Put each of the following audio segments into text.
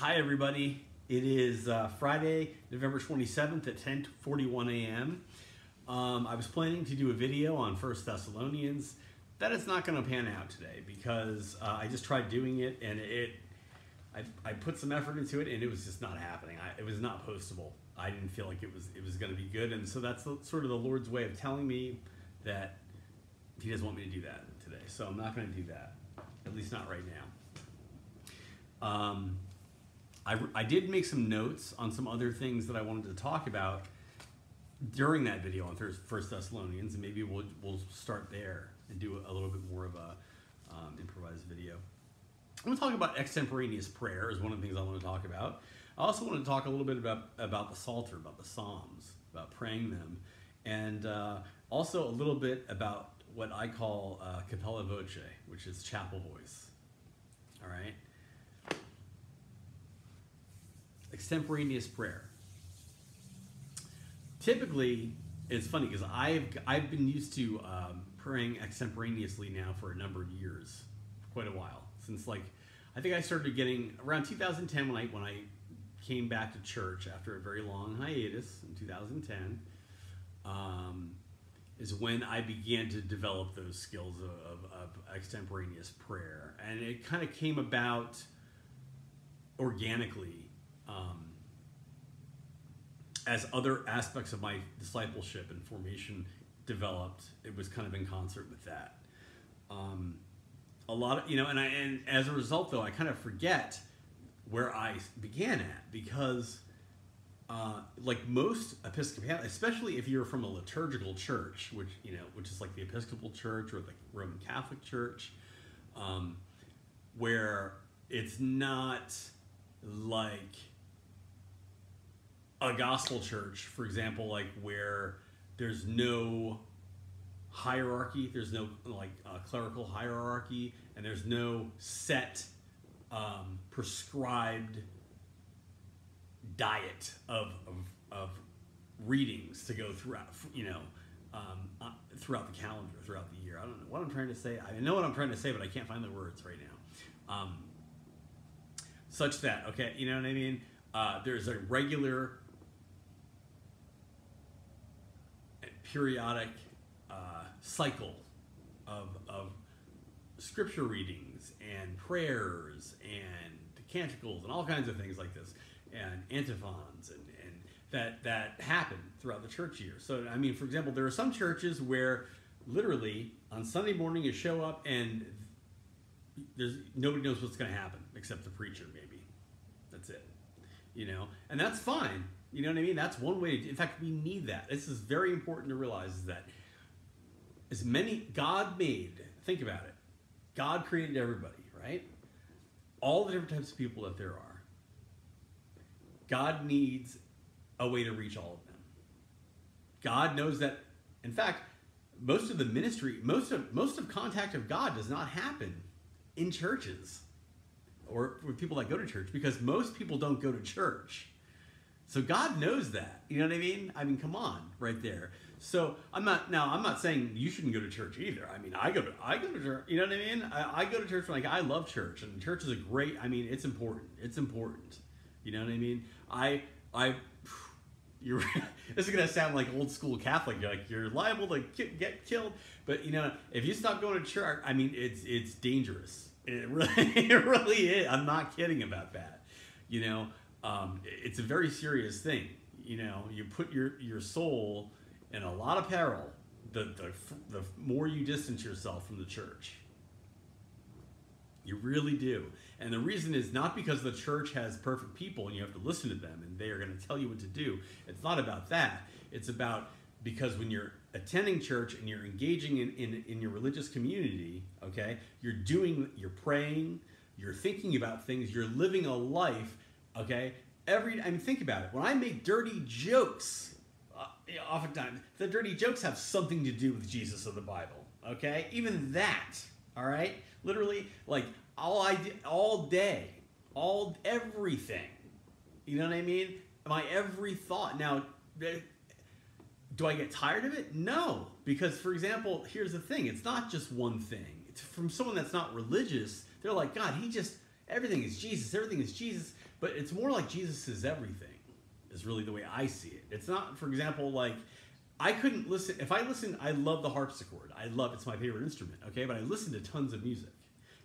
Hi everybody, it is Friday, November 27th at 10:41 a.m. I was planning to do a video on 1 Thessalonians. That is not going to pan out today because I just tried doing it and I put some effort into it and it was just not happening. It was not postable. I didn't feel like it was going to be good, and so that's sort of the Lord's way of telling me that He doesn't want me to do that today. So I'm not going to do that, at least not right now. I did make some notes on some other things that I wanted to talk about during that video on 1 Thessalonians, and maybe we'll start there and do a little bit more of a improvised video. I'm going to talk about extemporaneous prayer is one of the things I want to talk about. I also want to talk a little bit about the Psalter, about the Psalms, about praying them, and also a little bit about what I call capella voce, which is chapel voice. All right? Extemporaneous prayer. Typically, it's funny because I've been used to praying extemporaneously now for a number of years, quite a while. Since I think I started getting around 2010 when I came back to church after a very long hiatus in 2010. Is when I began to develop those skills of extemporaneous prayer, and it kind of came about organically. As other aspects of my discipleship and formation developed, it was kind of in concert with that. A lot of, and as a result, though, I kind of forget where I began at because, like most Episcopal, especially if you're from a liturgical church, which is like the Episcopal Church or the Roman Catholic Church, where it's not like a gospel church, for example, like where there's no hierarchy, there's no clerical hierarchy, and there's no set prescribed diet of readings to go throughout, throughout the calendar, throughout the year. I don't know what I'm trying to say. I know what I'm trying to say, but I can't find the words right now. Such that, okay, you know what I mean? There's a regular periodic cycle of scripture readings and prayers and canticles and all kinds of things like this, and antiphons and that happen throughout the church year. So, I mean, for example, there are some churches where literally on Sunday morning you show up and nobody knows what's going to happen except the preacher, maybe. That's it. And that's fine. You know what I mean? That's one way in fact, we need that. This is very important to realize, is that as many God made, think about it. God created everybody, right? All the different types of people that there are. God needs a way to reach all of them. God knows that, in fact, most of the ministry, most of contact of God does not happen in churches or with people that go to church, because most people don't go to church. So God knows that. You know what I mean? I mean, come on, right there. So I'm not saying you shouldn't go to church either. I mean, I go to church. You know what I mean? I go to church. I love church, and church is it's important. It's important. You know what I mean? This is gonna sound like old school Catholic. You're liable to get killed. But if you stop going to church, I mean, it's dangerous. It really is. I'm not kidding about that. It's a very serious thing. You put your soul in a lot of peril the more you distance yourself from the church. You really do. And the reason is not because the church has perfect people and you have to listen to them and they are going to tell you what to do. It's not about that. It's about because when you're attending church and you're engaging in your religious community, okay, you're praying, you're thinking about things, you're living a life, okay? Think about it. When I make dirty jokes, oftentimes the dirty jokes have something to do with Jesus of the Bible, okay? Even that, all right? Literally, all day, everything. You know what I mean? My every thought. Now, do I get tired of it? No, because for example, here's the thing. It's not just one thing. It's from someone that's not religious. They're like, God, everything is Jesus. Everything is Jesus. But it's more like Jesus is everything, is really the way I see it. It's not, for example, like, I couldn't listen, if I listen, I love the harpsichord. It's my favorite instrument, okay? But I listen to tons of music.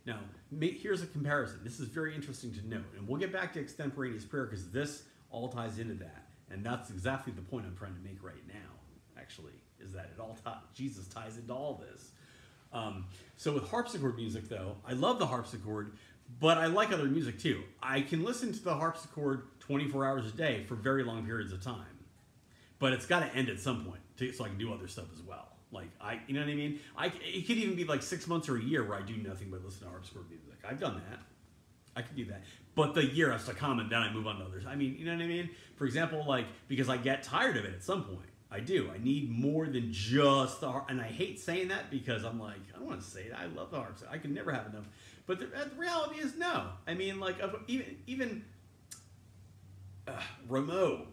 Now, here's a comparison. This is very interesting to note. And we'll get back to extemporaneous prayer because this all ties into that. And that's exactly the point I'm trying to make right now, actually, is that Jesus ties into all this. So with harpsichord music, though, I love the harpsichord, but I like other music too. I can listen to the harpsichord 24 hours a day for very long periods of time. But it's got to end at some point so I can do other stuff as well. Like, you know what I mean? It could even be like 6 months or a year where I do nothing but listen to harpsichord music. I've done that. I could do that. But the year has to come and then I move on to others. I mean, you know what I mean? For example, like, because I get tired of it at some point. I do. I need more than just the harp. And I hate saying that because I'm like, I don't want to say it. I love the harpsichord. I can never have enough. But the reality is no. I mean, like, even Rameau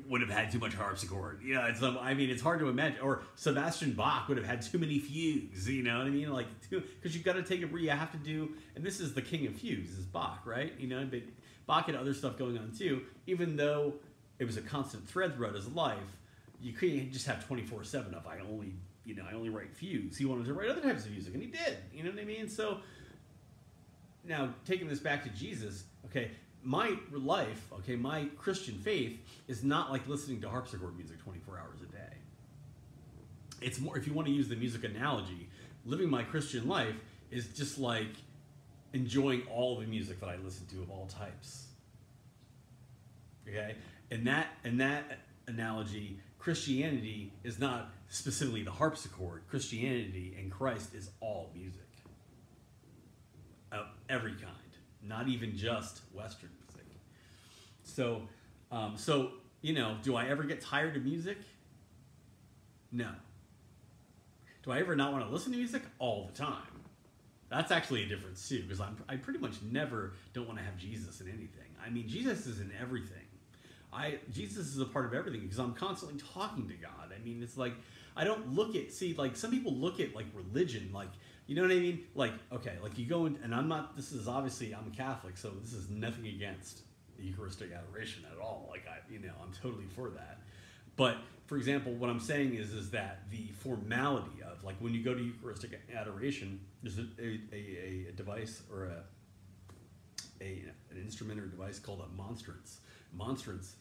would have had too much harpsichord. You know, it's hard to imagine. Or Sebastian Bach would have had too many fugues. You know what I mean? Like, because you've got to take it where you have to do. And this is the king of fugues, is Bach, right? You know, but Bach had other stuff going on too. Even though it was a constant thread throughout his life, you couldn't just have 24/7 of I only write fugues. He wanted to write other types of music, and he did. You know what I mean? So now taking this back to Jesus, okay. My life, okay, my Christian faith is not like listening to harpsichord music 24 hours a day. It's more, if you want to use the music analogy, living my Christian life is just like enjoying all the music that I listen to of all types. Okay? And that analogy, Christianity is not specifically the harpsichord. Christianity and Christ is all music of every kind. Not even just Western music. So, do I ever get tired of music? No. Do I ever not want to listen to music? All the time. That's actually a difference too, because I pretty much never don't want to have Jesus in anything. I mean, Jesus is in everything. Jesus is a part of everything because I'm constantly talking to God. I mean, it's like, I don't look at, like some people look at like religion, like, you know what I mean? Like, okay, like you go in, and I'm a Catholic, so this is nothing against the Eucharistic adoration at all. Like, I'm totally for that. But, for example, what I'm saying is that the formality of, like, when you go to Eucharistic adoration, there's a device or an instrument or device called a monstrance. Monstrance,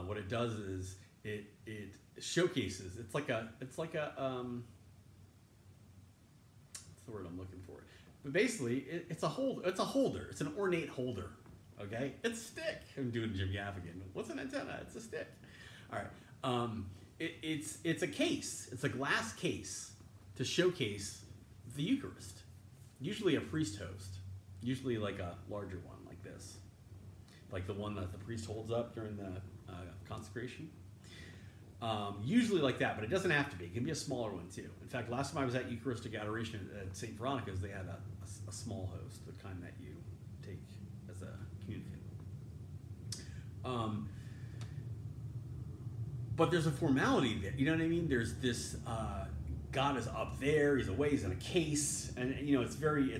what it does is it showcases. It's like a the word I'm looking for. But basically, it's a holder. It's an ornate holder. Okay? It's a stick. I'm doing Jim Gaffigan. What's an antenna? It's a stick. All right. It's a case. It's a glass case to showcase the Eucharist. Usually a priest host. Usually like a larger one like this. Like the one that the priest holds up during the consecration. Usually like that, but it doesn't have to be. It can be a smaller one too. In fact, last time I was at Eucharistic Adoration at St. Veronica's, they had a small host, the kind that you take as a communicant. But there's a formality there. You know what I mean? There's this, God is up there, he's away, he's in a case, and it's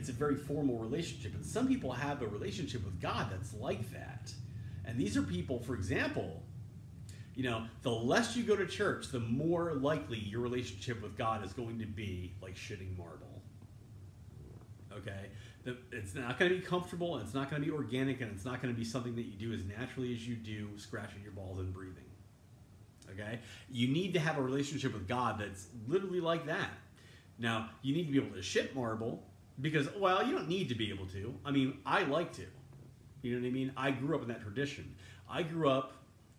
a very formal relationship. And some people have a relationship with God that's like that. And these are people, for example, the less you go to church, the more likely your relationship with God is going to be like shitting marble. Okay? It's not going to be comfortable, and it's not going to be organic, and it's not going to be something that you do as naturally as you do scratching your balls and breathing. Okay? You need to have a relationship with God that's literally like that. Now, you need to be able to shit marble because, well, you don't need to be able to. I mean, I like to. You know what I mean? I grew up in that tradition. I grew up,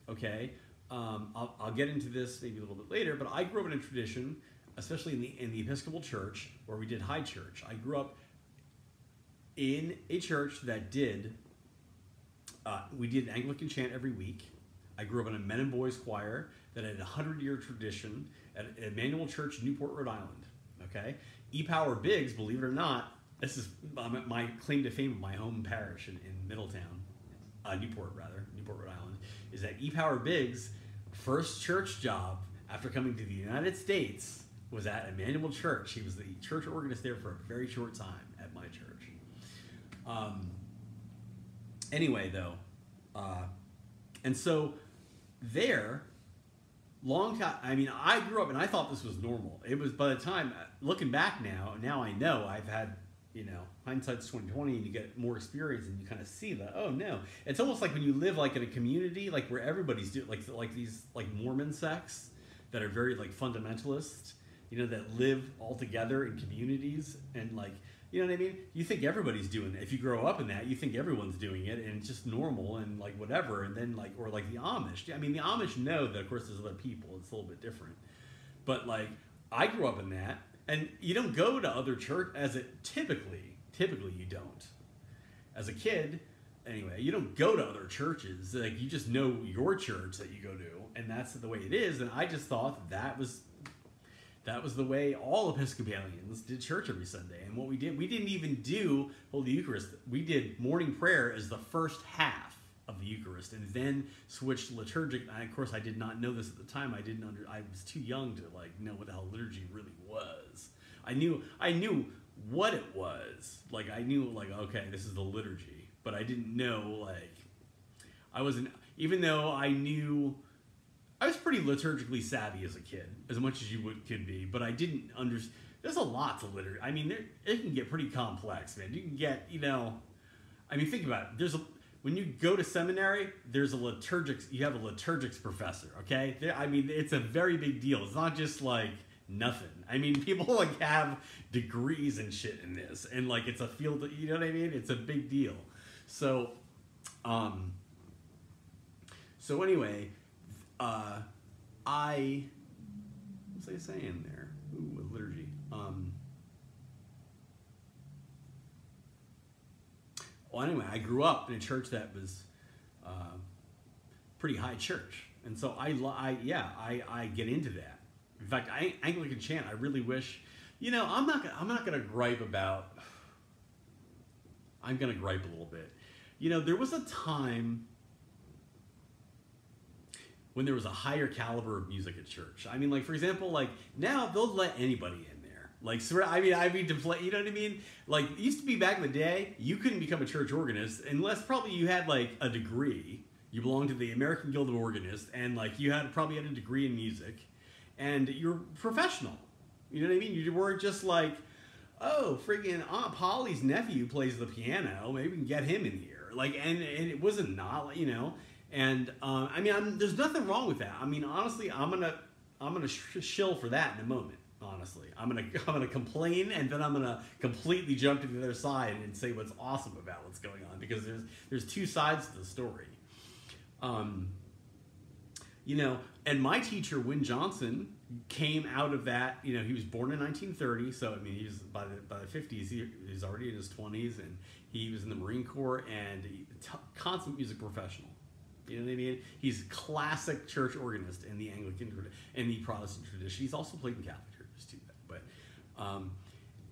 okay, I'll get into this maybe a little bit later, but I grew up in a tradition, especially in the Episcopal Church, where we did high church. I grew up in a church that we did Anglican chant every week. I grew up in a men and boys choir that had a 100-year tradition at Emmanuel Church, Newport, Rhode Island. Okay, E-Power Biggs, believe it or not, this is my claim to fame of my home parish in Middletown, Newport, Rhode Island, is that E-Power Biggs' first church job after coming to the United States was at Emmanuel Church. He was the church organist there for a very short time at my church. Anyway, though, Uh, and so there, long time. I mean, I grew up and I thought this was normal. It was, by the time looking back now I know I've had, hindsight's 2020, and you get more experience and you kind of see that. Oh no, it's almost like when you live like in a community, like where everybody's doing like these like Mormon sects that are very like fundamentalist, that live all together in communities and like. You know what I mean? You think everybody's doing it. If you grow up in that, you think everyone's doing it, and it's just normal and like whatever. And then like, or like the Amish. I mean, the Amish know that of course there's other people. It's a little bit different. But like, I grew up in that, and you don't go to other church as it typically you don't. As a kid, anyway, you don't go to other churches. Like you just know your church that you go to, and that's the way it is. And I just thought that was the way all Episcopalians did church every Sunday. And what we didn't even do Holy Eucharist. We did morning prayer as the first half of the Eucharist, and then switched liturgic. And of course, I did not know this at the time. I was too young to like know what the hell liturgy really was. I knew what it was. Like I knew like, okay, this is the liturgy, but I didn't know like I wasn't. Even though I knew. I was pretty liturgically savvy as a kid, as much as could be, but I didn't understand. There's a lot to liturgy. I mean, it can get pretty complex, man. You can get, I mean, think about it. When you go to seminary, you have a liturgics professor, okay? I mean, it's a very big deal. It's not just like nothing. I mean, people like have degrees and shit in this, and like it's a field. You know what I mean? It's a big deal. So anyway. What's I saying there? Ooh, liturgy. Well, anyway, I grew up in a church that was pretty high church, and so I get into that. In fact, Anglican chant. I really wish, I'm not gonna gripe about. I'm gonna gripe a little bit. There was a time when there was a higher caliber of music at church. I mean, like, for example, like, now they'll let anybody in there. Like, so, I mean, to play, you know what I mean? Like, it used to be back in the day, you couldn't become a church organist unless probably you had, like, a degree. You belonged to the American Guild of Organists, and, like, you probably had a degree in music, and you're professional. You know what I mean? You weren't just like, oh, freaking Aunt Polly's nephew plays the piano, maybe we can get him in here. Like, and it wasn't not, And I mean, there's nothing wrong with that. I mean, honestly, I'm gonna shill for that in a moment. Honestly, I'm gonna complain, and then I'm gonna completely jump to the other side and say what's awesome about what's going on, because there's two sides to the story. And my teacher, Wynn Johnson, came out of that. He was born in 1930, so I mean, he was by the 50s. He was already in his 20s, and he was in the Marine Corps and constant music professional. You know what I mean? He's a classic church organist in the Anglican and the Protestant tradition. He's also played in Catholic churches too. But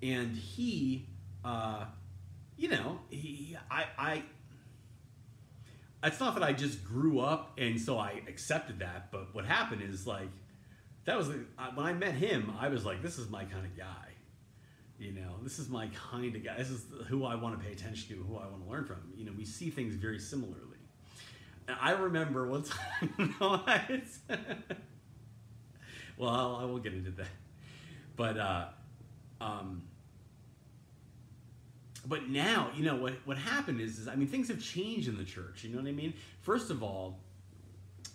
and he, it's not that I just grew up and so I accepted that. But what happened is like that was when I met him. I was like, this is my kind of guy. This is my kind of guy. This is who I want to pay attention to, who I want to learn from. We see things very similarly. I remember one time, well, I won't get into that, but now, what happened is, I mean, things have changed in the church, you know what I mean? First of all,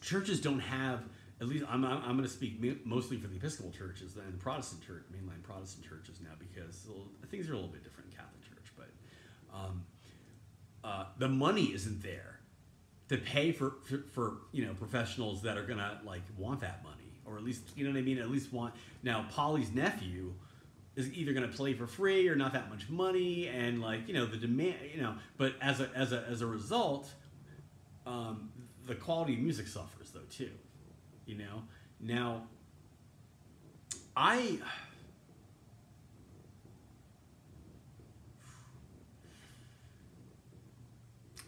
churches don't have, at least, I'm going to speak mostly for the Episcopal churches and the Protestant church, mainline Protestant churches now, because things are a little bit different in Catholic church, but the money isn't there to pay for professionals that are gonna like want that money, or at least at least want. Now Polly's nephew is either gonna play for free or not that much money, and like the demand, but as a result, the quality of music suffers though too. Now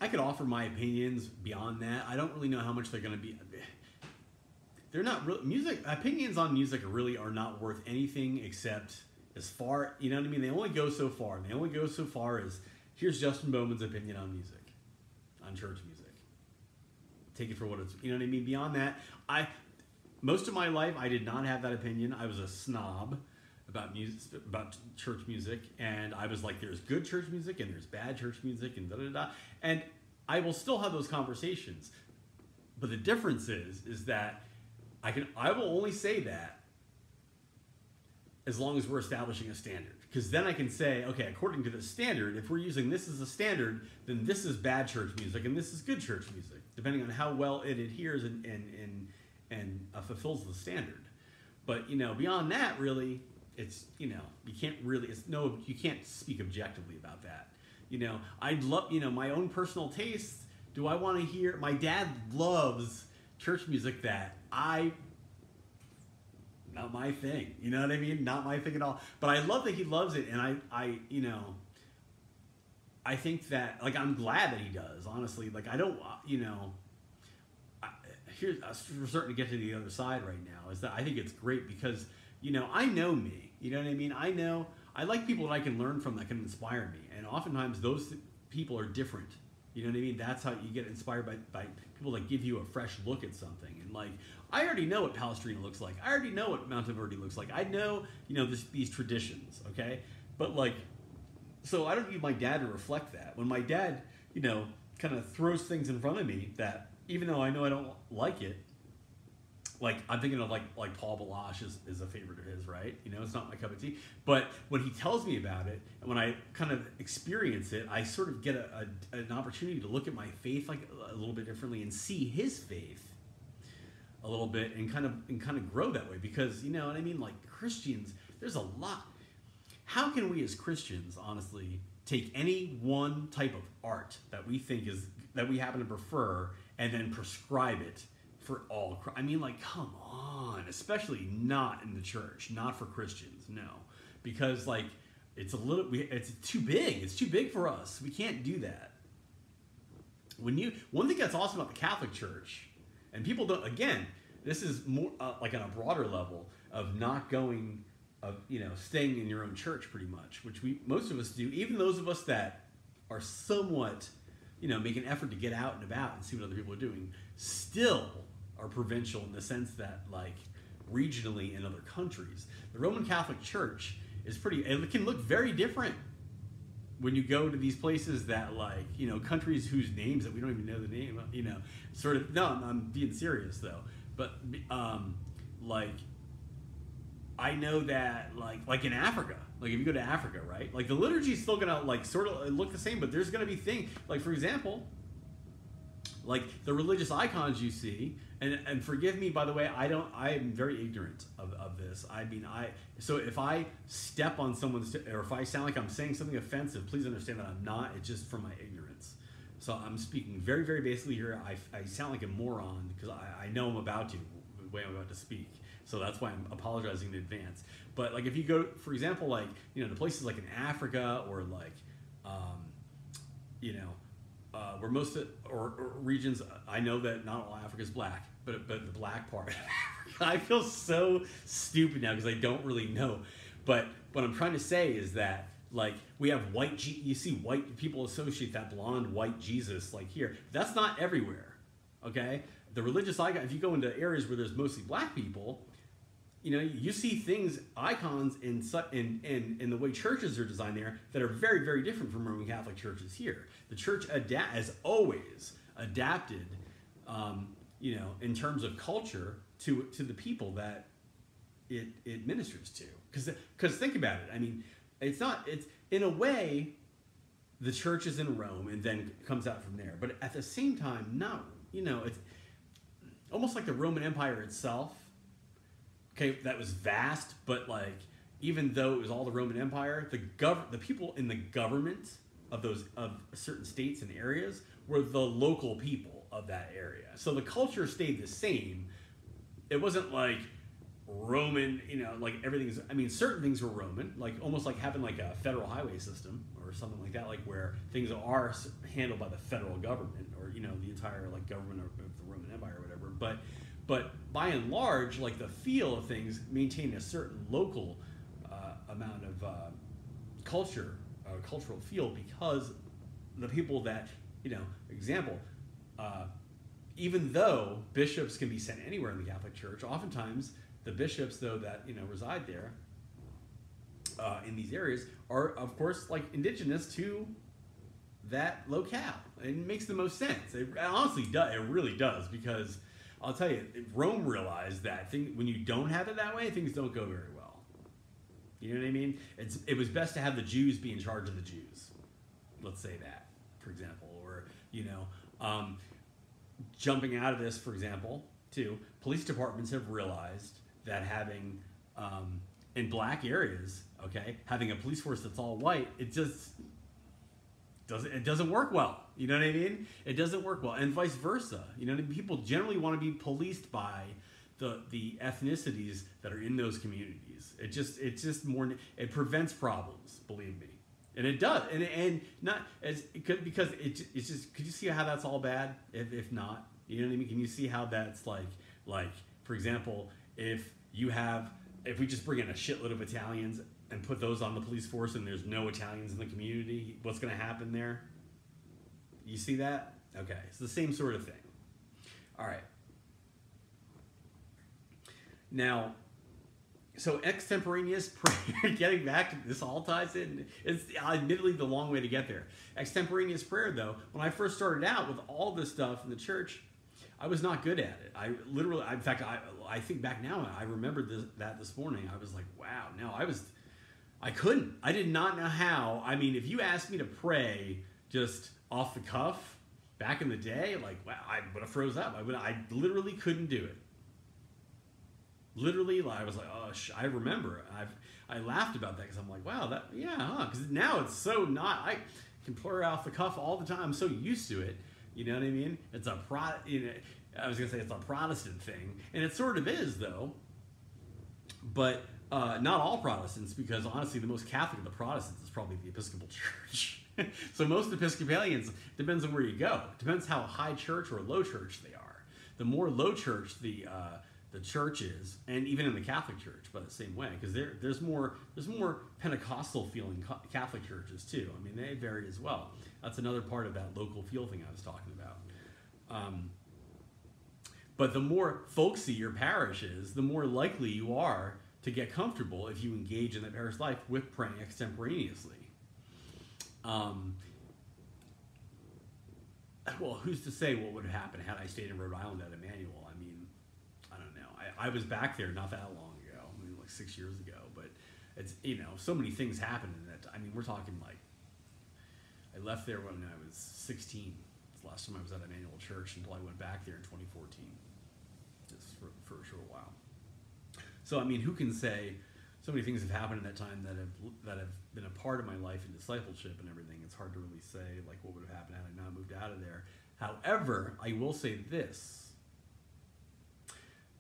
I could offer my opinions beyond that. I don't really know how much they're going to be. They're not real opinions on music really are not worth anything except as far, you know what I mean? They only go so far. And they only go so far as here's Justin Bowman's opinion on music, on church music. take it for what it's, you know what I mean? Beyond that, most of my life, I did not have that opinion. I was a snob about music, about church music, and I was like, there's good church music and there's bad church music and da da da. And I will still have those conversations, but the difference is that I will only say that as long as we're establishing a standard, because then I can say, okay, according to the standard, if we're using this as a standard, then this is bad church music and this is good church music, depending on how well it adheres and fulfills the standard. But beyond that, really, it's you can't really you can't speak objectively about that. I'd love my own personal tastes. Do I want to hear? My dad loves church music that not my thing. You know what I mean? Not my thing at all. But I love that he loves it, and I think that, like, I'm glad that he does. Honestly, like, I don't here's we're starting to get to the other side right now. Is that I think it's great because I know me. You know what I mean? I like people that I can learn from, that can inspire me, and oftentimes those people are different. You know what I mean? That's how you get inspired by people that give you a fresh look at something. And like, I already know what Palestrina looks like. I already know what Monteverde looks like. I know, these traditions, okay? But like, so I don't need my dad to reflect that. When my dad, kind of throws things in front of me that, even though I know I don't like it, like, I'm thinking of like Paul Balash is a favorite of his, right? It's not my cup of tea. But when he tells me about it, and when I kind of experience it, I sort of get an opportunity to look at my faith like a little bit differently and see his faith a little bit and kind of grow that way. Because, you know what I mean? Like, Christians, there's a lot. How can we as Christians, honestly, take any one type of art that we think that we happen to prefer and then prescribe it for all? I mean, like, come on, especially not in the church, not for Christians, no, because like it's too big. It's too big for us. We can't do that. One thing that's awesome about the Catholic Church, and people don't. Again, this is more like on a broader level of not going, staying in your own church, pretty much, which most of us do. Even those of us that are somewhat, make an effort to get out and about and see what other people are doing, still are provincial in the sense that, like, regionally in other countries, the Roman Catholic Church is it can look very different when you go to these places that, like, countries whose names that we don't even know the name of, sort of. No, I'm being serious though. But like, I know that like in Africa, like if you go to Africa, right, like the liturgy is still gonna like sort of look the same, but there's gonna be things like, for example, like the religious icons you see, and forgive me, by the way, I am very ignorant of this. I mean, so if I step on someone's, or if I sound like I'm saying something offensive, please understand that I'm not. It's just from my ignorance. So I'm speaking very, very basically here. I sound like a moron because I know I'm about to, the way I'm about to speak. So that's why I'm apologizing in advance. But like, if you go, for example, like, the places like in Africa, or like, where most or regions, I know that not all Africa is black, but the black part of Africa, I feel so stupid now because I don't really know. But what I'm trying to say is that, like, we have you see white people associate that blonde white Jesus, like, here. That's not everywhere, okay? The religious icon, if you go into areas where there's mostly black people, you see icons in the way churches are designed there that are very, very different from Roman Catholic churches here. The church has always adapted, in terms of culture to the people that it ministers to. Because think about it. I mean, it's in a way, the church is in Rome and then comes out from there. But at the same time, it's almost like the Roman Empire itself. Okay, that was vast, but like, even though it was all the Roman Empire, the people in the government of certain states and areas were the local people of that area. So the culture stayed the same. It wasn't like Roman, like everything's. I mean, certain things were Roman, like almost like having like a federal highway system or something like that, like where things are handled by the federal government, or the entire like government of the Roman Empire or whatever. But by and large, like, the feel of things maintain a certain local amount of cultural feel, because the people that, example, even though bishops can be sent anywhere in the Catholic Church, oftentimes the bishops, though, that reside there in these areas are, of course, like indigenous to that locale. It makes the most sense. It honestly does. It really does, because I'll tell you, Rome realized that when you don't have it that way, things don't go very well. You know what I mean? It was best to have the Jews be in charge of the Jews. Let's say that, for example, or jumping out of this, for example, too, police departments have realized that having in black areas, having a police force that's all white, it doesn't work well. You know what I mean? It doesn't work well, and vice versa. You know, people generally want to be policed by the ethnicities that are in those communities. It's just more. It prevents problems, believe me, and it does. And not as because it's just. Could you see how that's all bad? If not, you know what I mean? Can you see how that's like for example, if we just bring in a shitload of Italians and put those on the police force and there's no Italians in the community, what's going to happen there? You see that? Okay, it's the same sort of thing. All right. Now, so extemporaneous prayer, getting back to this all ties in. It's admittedly the long way to get there. Extemporaneous prayer, though, when I first started out with all this stuff in the church, I was not good at it. In fact, I think back now, and I remembered that this morning. I was like, wow, no, I couldn't. I did not know how. I mean, if you asked me to pray just off the cuff back in the day, like, wow, I would have froze up. I literally couldn't do it. Literally, I was like, oh, I remember. I laughed about that because I'm like, wow, because now it's so not. I can plur off the cuff all the time. I'm so used to it. You know what I mean? It's I was gonna say it's a Protestant thing, and it sort of is, though. But not all Protestants, because honestly, the most Catholic of the Protestants is probably the Episcopal Church. So most Episcopalians, depends on where you go. Depends how high church or low church they are. The more low church the church is, and even in the Catholic Church, by the same way, because there's more Pentecostal feeling Catholic churches too. I mean, they vary as well. That's another part of that local feel thing I was talking about. But the more folksy your parish is, the more likely you are to get comfortable if you engage in that parish life with praying extemporaneously. Well, who's to say what would have happened had I stayed in Rhode Island at Emmanuel? I mean, I don't know. I was back there not that long ago. I mean, like 6 years ago. But it's, so many things happened in that. I mean, we're talking like, I left there when I was 16. It's the last time I was at Emmanuel Church until I went back there in 2014. Just for a short while. So, I mean, who can say so many things have happened in that time that have been a part of my life in discipleship and everything. It's hard to really say like what would have happened had I not moved out of there. However, I will say this,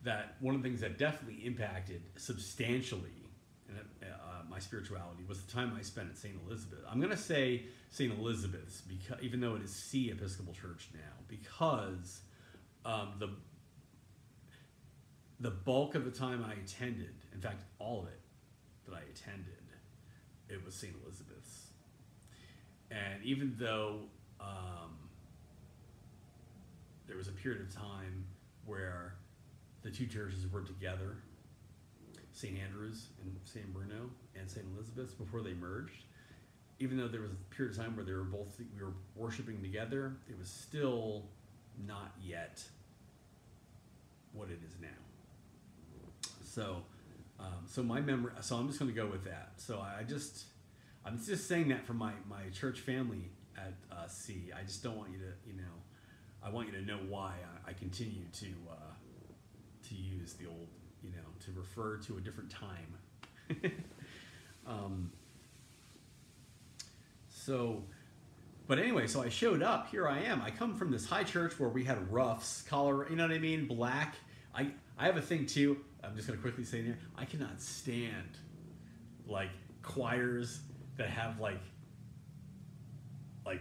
that one of the things that definitely impacted substantially my spirituality was the time I spent at St. Elizabeth. I'm going to say St. Elizabeth's, because even though it is C Episcopal Church now, because the bulk of the time I attended, in fact, all of it that I attended, it was St. Elizabeth's. And even though there was a period of time where the two churches were together, St. Andrew's and St. Bruno and St. Elizabeth's, before they merged, even though there was a period of time where we were worshiping together, it was still not yet what it is now. So my memory. So I'm just going to go with that. So I'm just saying that for my church family at C. I just don't want you to, I want you to know why I continue to use the old, to refer to a different time. But anyway, so I showed up. Here I am. I come from this high church where we had roughs, collar, you know what I mean, black. I have a thing too. I'm just going to quickly say there, I cannot stand like choirs that have like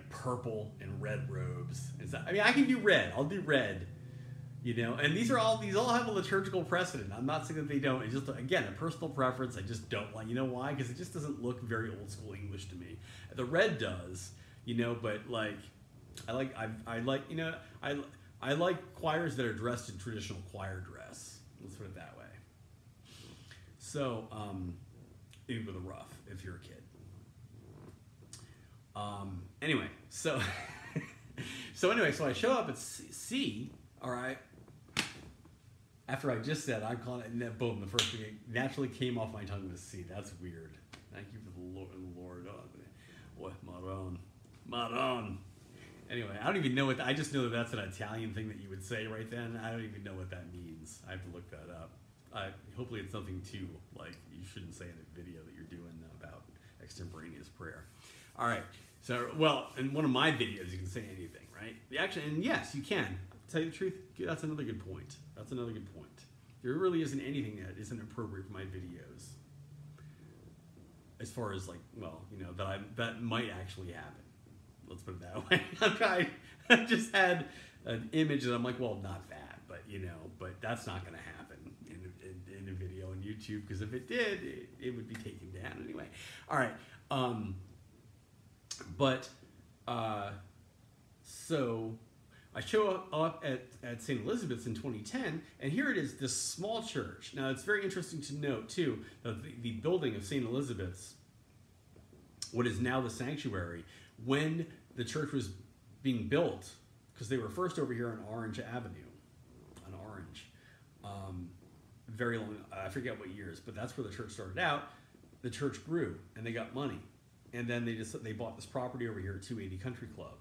purple and red robes. I mean, I can do red. I'll do red, and these all have a liturgical precedent. I'm not saying that they don't. It's just, again, a personal preference. I just don't like, why? Because it just doesn't look very old school English to me. The red does, but like, I I like choirs that are dressed in traditional choir dress. Let's put it that way. So, even with a ruff, if you're a kid. Anyway, so so I show up at C, all right. After I just said I'm calling it, and boom, the first thing that naturally came off my tongue was C. That's weird. Thank you for the Lord. What Maron. Anyway, I don't even know what. I just know that that's an Italian thing that you would say right then. I don't even know what that means. I have to look that up. Hopefully, it's something too like you shouldn't say in a video that you're doing about extemporaneous prayer. All right. So, well, in one of my videos, you can say anything, right? And yes, you can. To tell you the truth, that's another good point. That's another good point. There really isn't anything that isn't appropriate for my videos. As far as like, well, you know, that might actually happen. Let's put it that way. I just had an image that I'm like, well, not that, but you know, but that's not going to happen in a video on YouTube, because if it did, it would be taken down anyway. All right. So I show up at St. Elizabeth's in 2010, and here it is, this small church. Now, it's very interesting to note, too, that the building of St. Elizabeth's, what is now the sanctuary, when the church was being built, because they were first over here on Orange Avenue, very long, I forget what years, but that's where the church started out. The church grew, and they got money. And then they bought this property over here at 280 Country Club.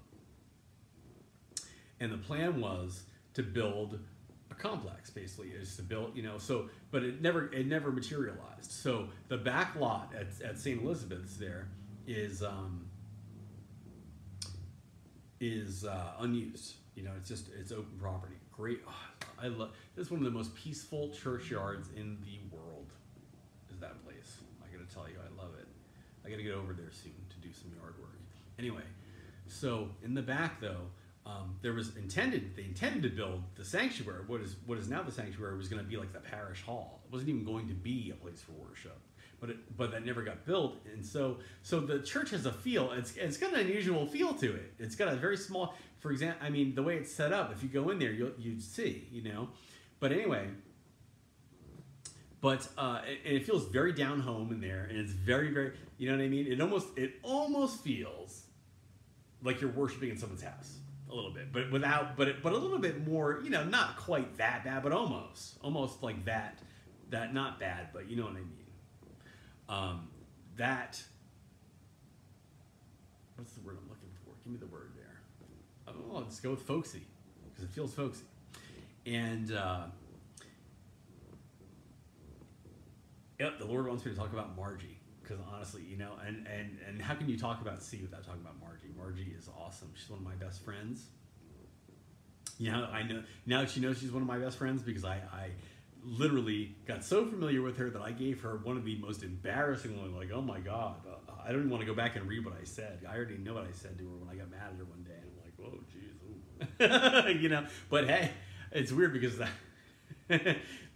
And the plan was to build a complex, basically, is to build, you know, so, but it never materialized. So the back lot at St. Elizabeth's there is unused. You know, it's open property. Great. Oh, I love, this is one of the most peaceful churchyards in the world, is that place. I gotta tell you, I love it. I gotta get over there soon to do some yard work. Anyway, so in the back though, they intended to build the sanctuary. What is now the sanctuary was going to be like the parish hall. It wasn't even going to be a place for worship, but that never got built. And so the church has a feel. It's got an unusual feel to it. It's got a very small. For example, I mean, the way it's set up. If you go in there, you'd see, you know. But anyway. But it feels very down home in there, and it's very, very, you know what I mean. It almost feels like you're worshiping in someone's house a little bit, but a little bit more, you know, not quite that bad, but almost like that not bad, but you know what I mean. What's the word I'm looking for? Give me the word there. I'll just go with folksy, because it feels folksy, and. Yep, the Lord wants me to talk about Margie, because honestly, you know, and how can you talk about C without talking about Margie? Margie is awesome. She's one of my best friends. You know, I know now that she knows she's one of my best friends, because I literally got so familiar with her that I gave her one of the most embarrassing ones. Like, oh my God, I don't even want to go back and read what I said. I already know what I said to her when I got mad at her one day, and I'm like, whoa, geez, you know. But hey, it's weird because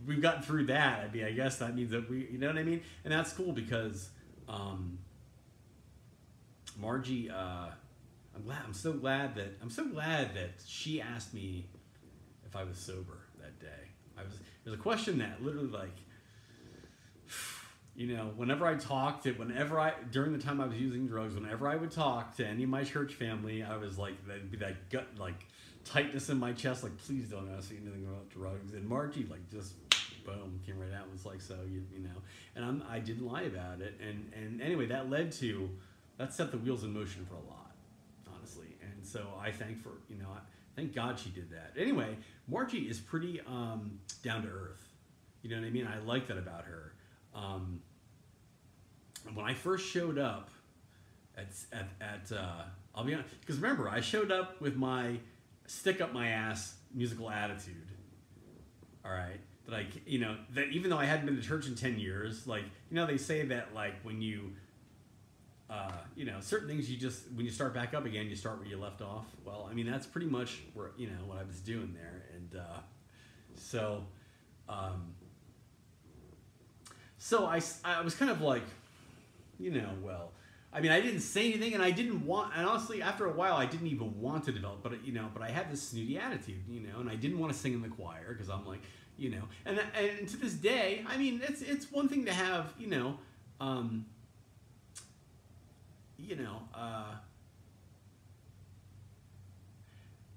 we've gotten through that. I mean, I guess that means that you know what I mean? And that's cool, because Margie, I'm so glad that she asked me if I was sober that day. There's a question that literally, like, you know, during the time I was using drugs, whenever I would talk to any of my church family, I was like, that'd be that gut, like, tightness in my chest, like, please don't ask me anything about drugs. And Margie, like, just boom, came right out and was like, so you know, and I didn't lie about it. And anyway, that set the wheels in motion for a lot, honestly. And so I thank God she did that. Anyway, Margie is pretty down to earth. You know what I mean? I like that about her. When I first showed up I'll be honest, because remember, I showed up with my stick up my ass musical attitude. All right, that even though I hadn't been to church in 10 years, like, you know, they say that, like, when you you know, certain things when you start back up again, you start where you left off. Well, I mean, that's pretty much where, you know, what I was doing there. And so I was kind of like, you know, well, I mean, I didn't say anything, and I didn't want. And honestly, after a while, I didn't even want to develop. But but I had this snooty attitude, and I didn't want to sing in the choir because I'm like, and to this day, I mean, it's one thing to have,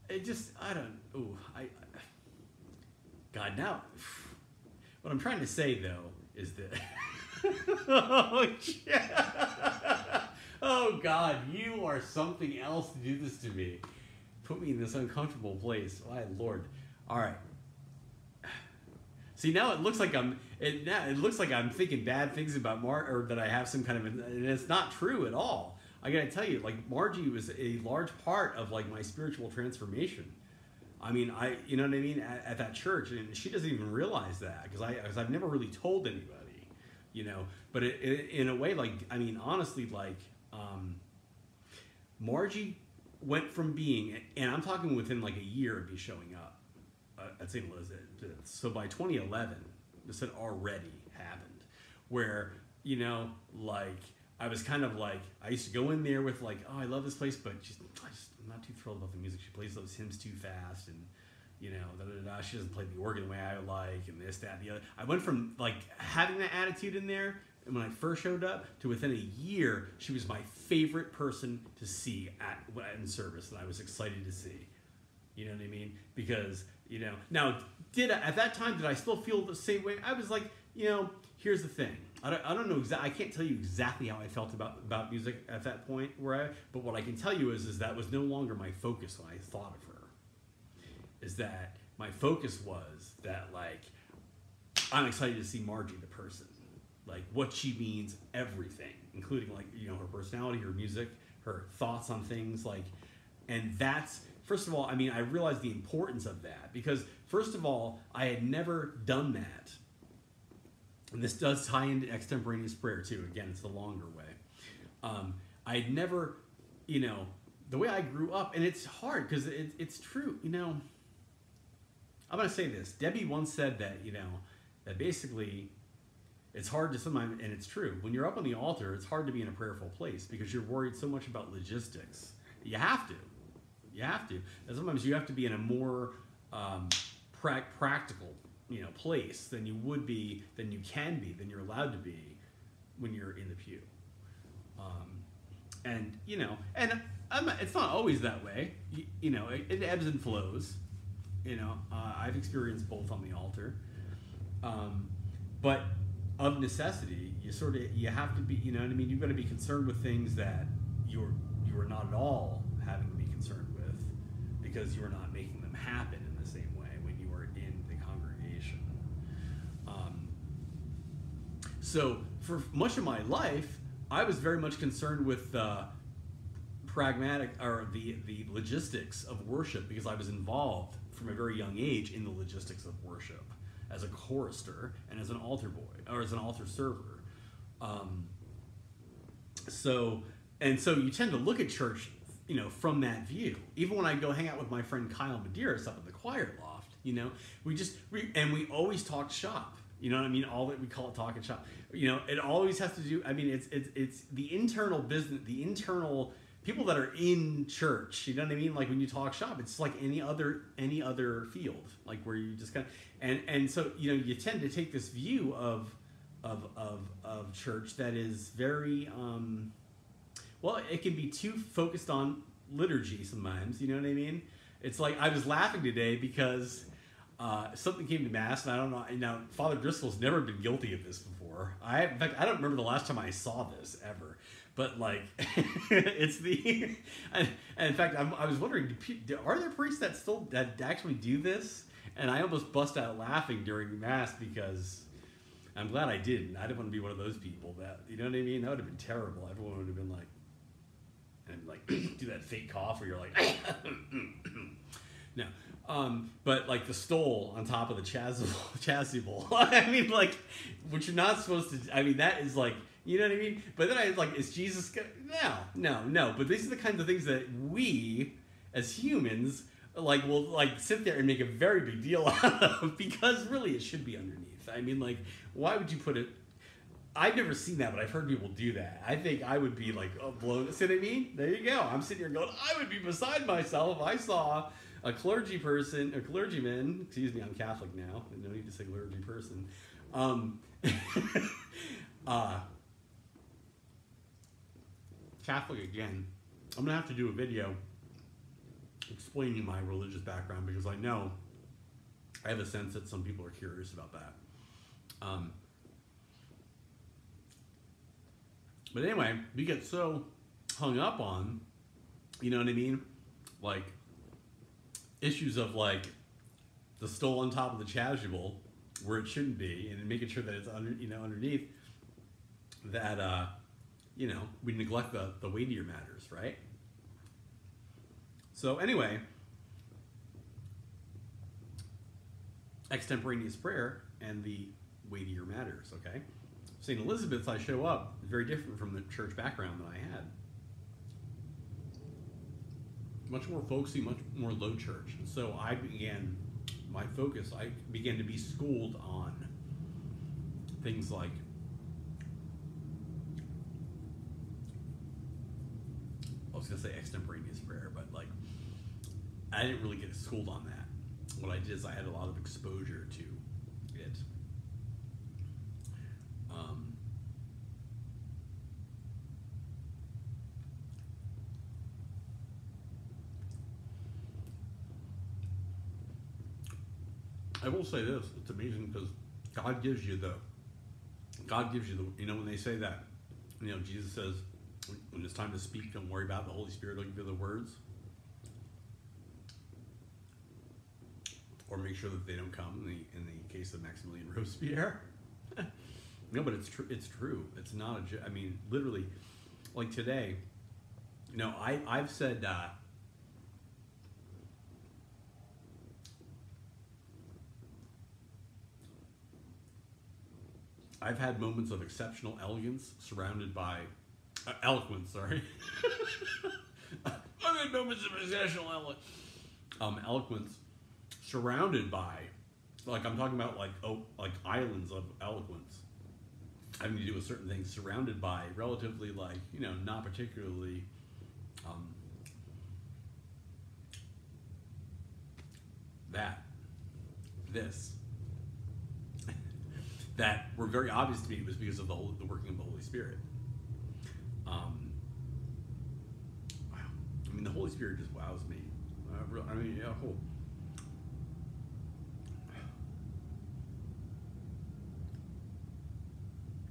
it just I don't. Ooh, God, now what I'm trying to say though is that. Oh, yeah. Oh God, you are something else to do this to me. Put me in this uncomfortable place. My Lord. All right. See, now it looks like I'm thinking bad things about or that I have some kind of, and it's not true at all. I gotta tell you, like Margie was a large part of like my spiritual transformation. I mean, you know what I mean, at that church, and she doesn't even realize that because I've never really told anybody. But in a way, like, I mean, honestly, like, Margie went from being, and I'm talking within like a year of me showing up at St. Elizabeth. So by 2011, this had already happened, where, like, I was kind of like, I used to go in there with like, oh, I love this place, but I'm not too thrilled about the music. She plays those hymns too fast, and she doesn't play the organ the way I like, and this, that, and the other. I went from like having that attitude in there, and when I first showed up, to within a year, she was my favorite person to see in service, and I was excited to see. You know what I mean? Because now at that time did I still feel the same way? I was like, here's the thing. I don't know exactly. I can't tell you exactly how I felt about music at that point but what I can tell you is that was no longer my focus when I thought of her. Is that my focus was that, like, I'm excited to see Margie the person, like what she means, everything, including like her personality, her music, her thoughts on things, like, and that's, first of all, I mean, I realized the importance of that because first of all, I had never done that, and this does tie into extemporaneous prayer too. Again, it's the longer way. I had never, the way I grew up, and it's hard because it's true, I'm going to say this. Debbie once said that, that basically it's hard to sometimes, and it's true, when you're up on the altar, it's hard to be in a prayerful place because you're worried so much about logistics. You have to. And sometimes you have to be in a more practical, place than you would be, than you can be, than you're allowed to be when you're in the pew. And it's not always that way. It ebbs and flows. I've experienced both on the altar, but of necessity, you have to be, you've got to be concerned with things that you are not at all having to be concerned with because you are not making them happen in the same way when you are in the congregation. So for much of my life, I was very much concerned with pragmatic or the logistics of worship because I was involved from a very young age in the logistics of worship as a chorister and as an altar boy or as an altar server. So you tend to look at church, from that view. Even when I go hang out with my friend Kyle Medeiros up at the choir loft, we always talk shop. You know what I mean? All that we call it talking shop. It always has to do. I mean, it's the internal business, the internal people that are in church. You know what I mean? Like when you talk shop, it's like any other field, like where you just kind of and so you tend to take this view of church that is very it can be too focused on liturgy sometimes. You know what I mean? It's like I was laughing today because something came to Mass, and I don't know. Now, Father Driscoll's never been guilty of this before. In fact, I don't remember the last time I saw this ever. But like, it's the. And in fact, I was wondering, are there priests that actually do this? And I almost bust out laughing during Mass because I'm glad I didn't. I didn't want to be one of those people that, you know what I mean? That would have been terrible. Everyone would have been like, and like do that fake cough where you're like, no. But like the stole on top of the chasuble. I mean, like, which you're not supposed to. I mean, that is like, you know what I mean? But then I was like, is Jesus gonna? No. But these are the kinds of things that we, as humans, like will like sit there and make a very big deal out of because really it should be underneath. I mean, like, why would you put it? I've never seen that, but I've heard people do that. I think I would be like, oh, blown. See what I mean? There you go. I'm sitting here going, I would be beside myself if I saw a clergyman, excuse me, I'm Catholic now. No need to say clergy person. Catholic again. I'm going to have to do a video explaining my religious background because I know I have a sense that some people are curious about that. But anyway, we get so hung up on, you know what I mean? Like, issues of like the stole on top of the chasuble where it shouldn't be, and making sure that it's underneath that, we neglect the weightier matters, right? So anyway, extemporaneous prayer and the weightier matters, okay? St. Elizabeth's, I show up, very different from the church background that I had. Much more folksy, much more low church. And so I began to be schooled on things like I was going to say extemporaneous prayer, but like I didn't really get schooled on that. What I did is I had a lot of exposure to it. I will say this, it's amazing because God gives you the, when they say that, Jesus says, when it's time to speak, don't worry about it. The Holy Spirit will give you the words. Or make sure that they don't come in the case of Maximilian Robespierre. No, but it's true. It's true. It's not a, literally, like today, I've said, I've had moments of exceptional elegance surrounded by eloquence. Sorry, I've had moments of exceptional eloquence surrounded by, like I'm talking about, like islands of eloquence, having to do with certain things, surrounded by relatively not particularly that were very obvious to me was because of the working of the Holy Spirit. Wow. The Holy Spirit just wows me.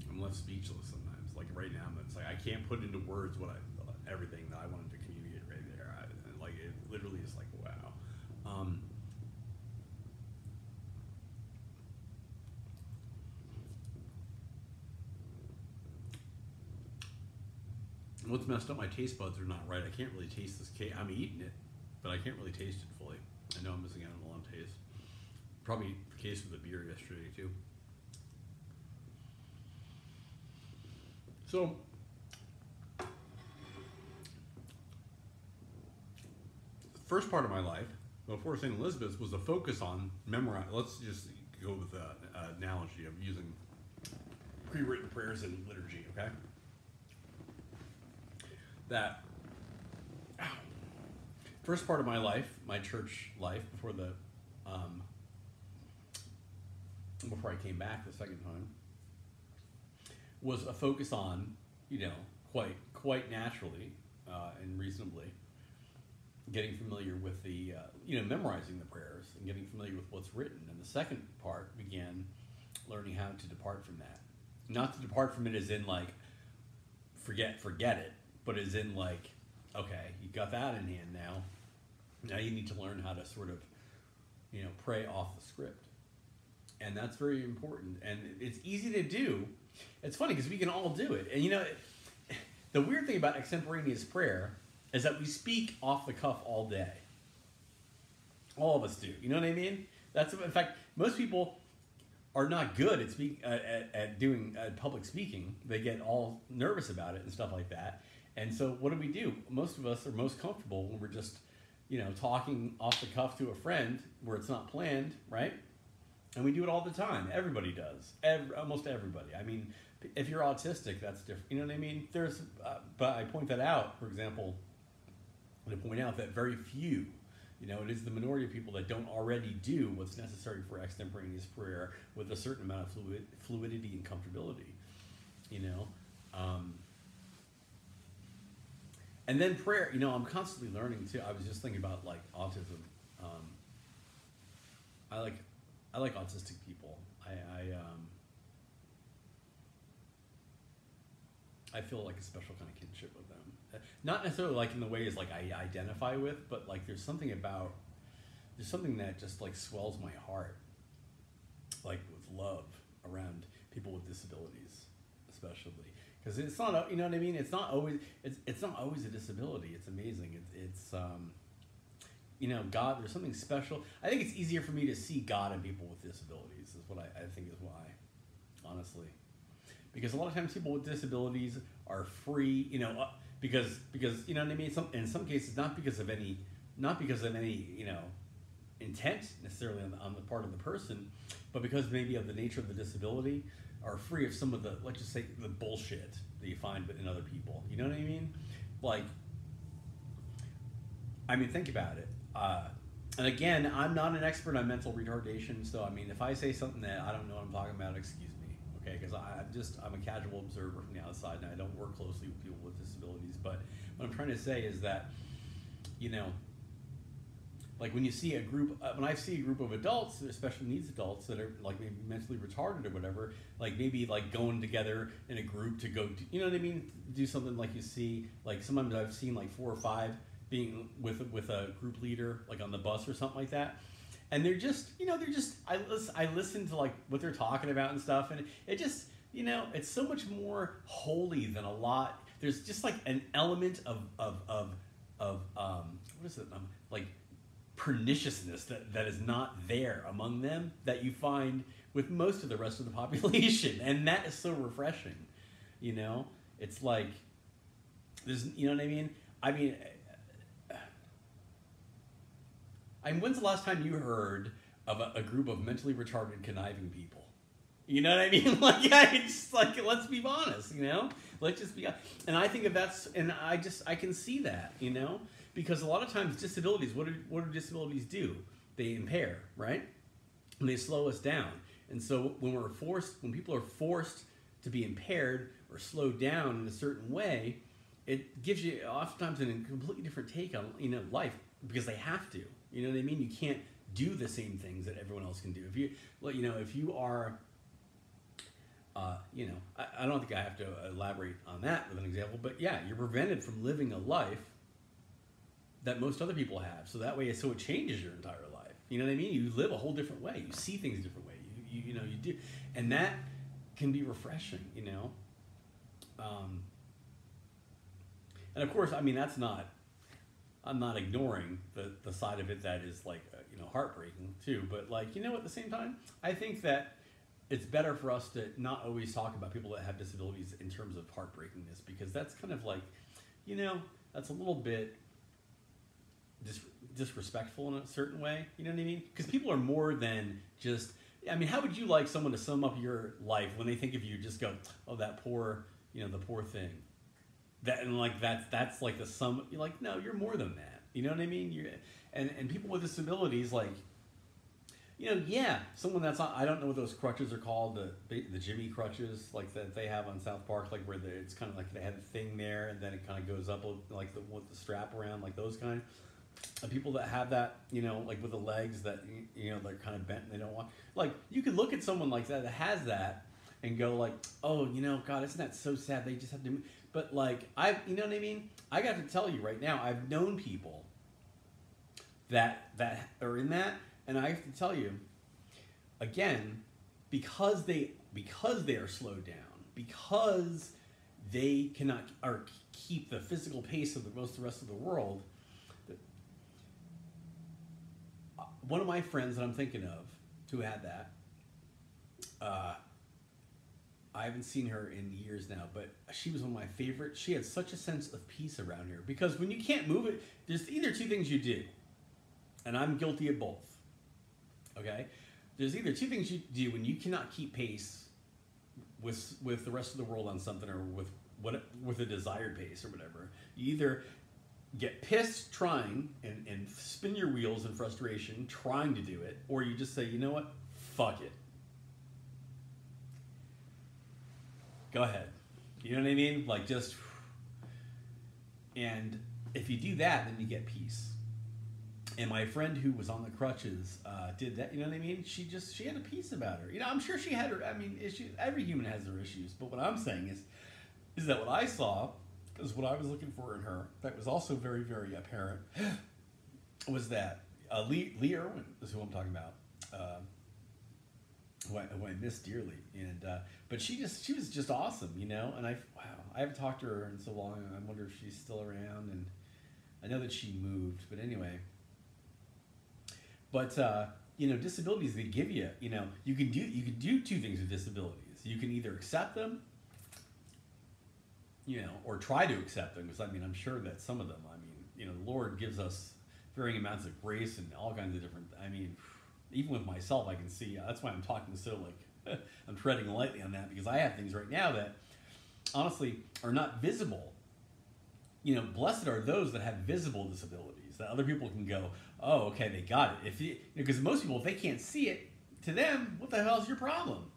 I'm left speechless sometimes. Like right now, it's like I can't put into words everything that I wanted to communicate right there. It literally is like wow. What's messed up? My taste buds are not right. I can't really taste this cake. I'm eating it, but I can't really taste it fully. I know I'm missing out on a lot of taste. Probably the case with the beer yesterday too. So, the first part of my life, before St. Elizabeth's, was a focus on memorize. Let's just go with the analogy of using pre-written prayers in liturgy, okay? That first part of my life, my church life, before I came back the second time, was a focus on, quite naturally and reasonably, getting familiar with the, memorizing the prayers and getting familiar with what's written. And the second part began learning how to depart from that. Not to depart from it as in forget it, but as in okay, you got that in hand now. Now you need to learn how to sort of, pray off the script. And that's very important. And it's easy to do. It's funny because we can all do it. And the weird thing about extemporaneous prayer is that we speak off the cuff all day. All of us do. You know what I mean? In fact, most people are not good at doing public speaking. They get all nervous about it and stuff like that. And so what do? Most of us are most comfortable when we're just, talking off the cuff to a friend where it's not planned, right? And we do it all the time. Everybody does. Almost everybody. If you're autistic, that's different. You know what I mean? But I point that out, for example, to point out that very few, it is the minority of people that don't already do what's necessary for extemporaneous prayer with a certain amount of fluidity and comfortability, and then prayer, I'm constantly learning too. I was just thinking about like autism. I like autistic people. I feel like a special kind of kinship with them. Not necessarily like in the ways like I identify with, but like there's something that just like swells my heart, like with love around people with disabilities, especially because it's not, you know what I mean. It's not always a disability. It's amazing. It's God. There's something special. I think it's easier for me to see God in people with disabilities. Is what I think is why, honestly. Because a lot of times people with disabilities are free, because you know what I mean. In some cases, not because of any intent necessarily on the part of the person, but because maybe of the nature of the disability, are free of some of the, let's just say, the bullshit that you find in other people. You know what I mean? Like, think about it. And again, I'm not an expert on mental retardation, so if I say something that I don't know what I'm talking about, excuse me. Okay, because I'm a casual observer from the outside, and I don't work closely with people with disabilities. But what I'm trying to say is that, like when I see a group of adults, special needs adults that are like maybe mentally retarded or whatever, like maybe like going together in a group to go, do something like you see, like sometimes I've seen like 4 or 5 being with a group leader, like on the bus or something like that. And they're just, I listen to like what they're talking about and stuff, and it just, it's so much more holy than a lot. There's just like an element of what is it? Like perniciousness that is not there among them that you find with most of the rest of the population, and that is so refreshing. It's like there's, you know what I mean? When's the last time you heard of a group of mentally retarded, conniving people? You know what I mean? Like, it's like, let's be honest, Let's just be honest. And I think I can see that, Because a lot of times disabilities, what do disabilities do? They impair, right? And they slow us down. And so when people are forced to be impaired or slowed down in a certain way, it gives you oftentimes a completely different take on, life, because they have to. You know what I mean? You can't do the same things that everyone else can do. If you are, I don't think I have to elaborate on that with an example, but yeah, you're prevented from living a life that most other people have. So that way, it changes your entire life. You know what I mean? You live a whole different way. You see things a different way. You do, and that can be refreshing. And of course, I'm not ignoring the side of it that is like, heartbreaking too. But like, at the same time, I think that it's better for us to not always talk about people that have disabilities in terms of heartbreakingness, because that's kind of like, that's a little bit disrespectful in a certain way. You know what I mean? Because people are more than just, how would you like someone to sum up your life when they think of you, just go, oh, that poor, the poor thing. That, and like that's like the sum. You're like, no, you're more than that. You know what I mean? And people with disabilities, like, someone that's not, I don't know what those crutches are called, the Jimmy crutches, like that they have on South Park, like where it's kind of like they have a thing there, and then it kind of goes up like with the strap around, like those kind. And people that have that, like with the legs that they're kind of bent and they don't want. Like, you could look at someone like that has that and go like, oh, God, isn't that so sad? They just have to. But like, you know what I mean? I got to tell you right now, I've known people that are in that, and I have to tell you, again, because they are slowed down, because they cannot keep the physical pace of most of the rest of the world. One of my friends that I'm thinking of who had that, I haven't seen her in years now, but she was one of my favorites. She had such a sense of peace around here, because when you can't move it, there's either two things you do, and I'm guilty of both. Okay? There's either two things you do when you cannot keep pace with the rest of the world on something, or with a desired pace or whatever. You either get pissed trying and spin your wheels in frustration trying to do it, or you just say, you know what, fuck it. Go ahead. You know what I mean? Like, just... And if you do that, then you get peace. And my friend who was on the crutches did that. You know what I mean? She had a peace about her. You know, I'm sure she had her. I mean, issues. Every human has their issues. But what I'm saying is that what I saw, is what I was looking for in her, that was also very, very apparent, was that Lee Irwin is who I'm talking about. Who I miss dearly, and but she was just awesome, you know. And I haven't talked to her in so long, and I wonder if she's still around. And I know that she moved, but anyway. But you know, disabilities, they give you, you know, you can do two things with disabilities. You can either accept them, you know, or try to accept them, because I mean, I'm sure that some of them, I mean, you know, the Lord gives us varying amounts of grace and all kinds of different. I mean, even with myself, I can see. That's why I'm talking so like I'm treading lightly on that, because I have things right now that honestly are not visible. You know, blessed are those that have visible disabilities that other people can go, oh, okay, they got it. If because most people, if they can't see it, to them, what the hell is your problem?